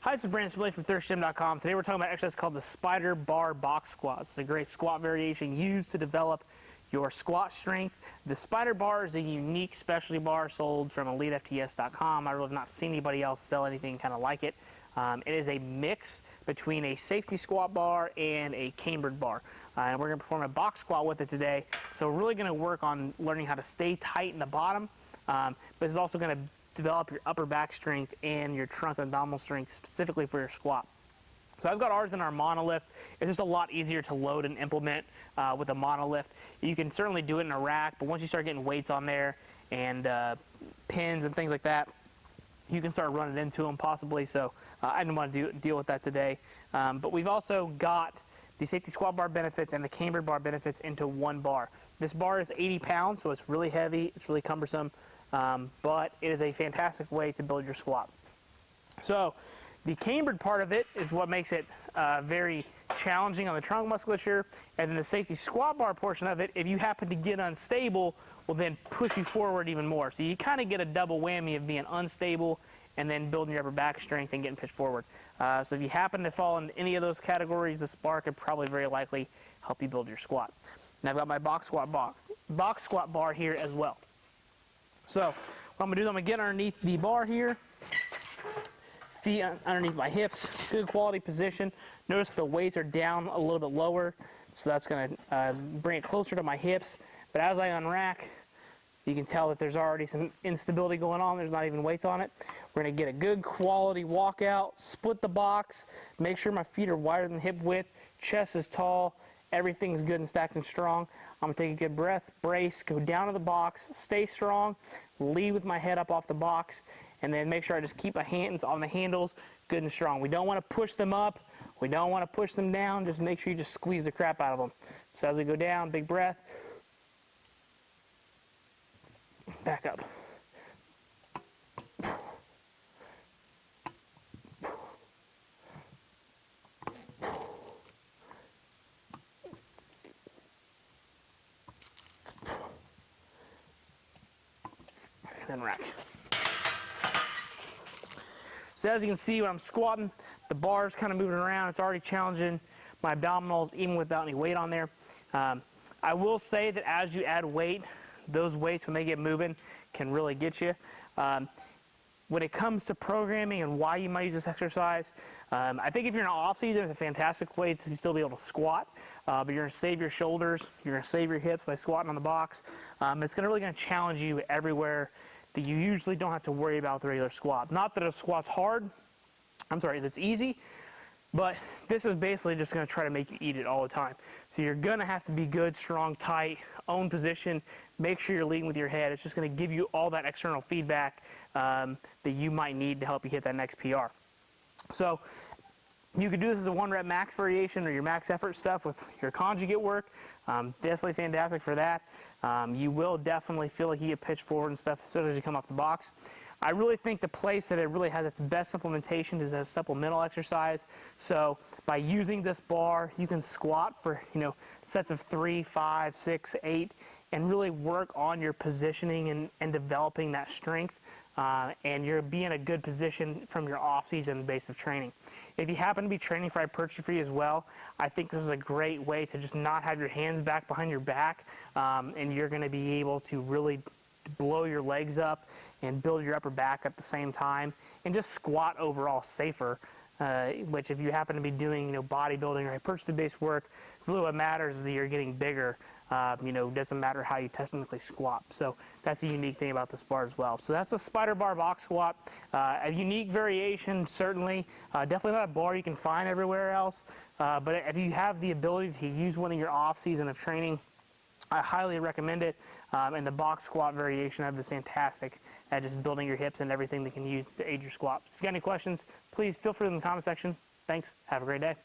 Hi, this is Brandon Smiley from thirstgym.com. Today we're talking about an exercise called the spider bar box squat. It's a great squat variation used to develop your squat strength. The spider bar is a unique specialty bar sold from EliteFTS.com. I really have not seen anybody else sell anything kind of like it. It is a mix between a safety squat bar and a cambered bar. And we're going to perform a box squat with it today. So we're really going to work on learning how to stay tight in the bottom, but it's also going to develop your upper back strength and your trunk and abdominal strength specifically for your squat. So I've got ours in our monolift. It's just a lot easier to load and implement with a monolift. You can certainly do it in a rack, but once you start getting weights on there and pins and things like that, you can start running into them possibly. So I didn't want to deal with that today. But we've also got the safety squat bar benefits and the cambered bar benefits into one bar. This bar is 80 pounds, so it's really heavy, it's really cumbersome, but it is a fantastic way to build your squat. So the cambered part of it is what makes it very challenging on the trunk musculature, and then the safety squat bar portion of it, if you happen to get unstable, will then push you forward even more. So you kind of get a double whammy of being unstable and then building your upper back strength and getting pitched forward. So if you happen to fall in any of those categories, this bar could probably very likely help you build your squat. And I've got my box squat bar here as well. So what I'm going to do is I'm going to get underneath the bar here, feet underneath my hips, good quality position. Notice the weights are down a little bit lower, so that's going to bring it closer to my hips. But as I unrack, you can tell that there's already some instability going on. There's not even weights on it. We're going to get a good quality walkout, split the box, make sure my feet are wider than hip width, chest is tall, everything's good and stacked and strong. I'm going to take a good breath, brace, go down to the box, stay strong, lead with my head up off the box, and then make sure I just keep my hands on the handles good and strong. We don't want to push them up. We don't want to push them down. Just make sure you just squeeze the crap out of them. So as we go down, big breath. Back up. And then rack. So as you can see, when I'm squatting, the bar's kind of moving around. It's already challenging my abdominals even without any weight on there. I will say that as you add weight, those weights, when they get moving, can really get you. When it comes to programming and why you might use this exercise, I think if you're in an off season, it's a fantastic way to still be able to squat, but you're going to save your shoulders, you're going to save your hips by squatting on the box. It's really going to challenge you everywhere that you usually don't have to worry about the regular squat. Not that a squat's hard, that's easy, but this is basically just going to try to make you eat it all the time. So you're going to have to be good, strong, tight, own position, make sure you're leading with your head. It's just going to give you all that external feedback that you might need to help you hit that next PR. So you could do this as a 1 rep max variation or your max effort stuff with your conjugate work. Definitely fantastic for that. You will definitely feel like you get pitched forward and stuff, especially as you come off the box. I really think the place that it really has its best implementation is as a supplemental exercise. So by using this bar, you can squat for sets of 3, 5, 6, 8, and really work on your positioning and developing that strength. And you'll be in a good position from your off-season base of training. If you happen to be training for hypertrophy as well, I think this is a great way to just not have your hands back behind your back, and you're going to be able to really blow your legs up and build your upper back at the same time, and just squat overall safer, which if you happen to be doing bodybuilding or hypertrophy-based work, really what matters is that you're getting bigger. Doesn't matter how you technically squat. So that's a unique thing about this bar as well. So that's the spider bar box squat. A unique variation, certainly. Definitely not a bar you can find everywhere else. But if you have the ability to use one in your off season of training, I highly recommend it. And the box squat variation of it is fantastic at just building your hips and everything that can use to aid your squat. So if you got any questions, please feel free in the comment section. Thanks. Have a great day.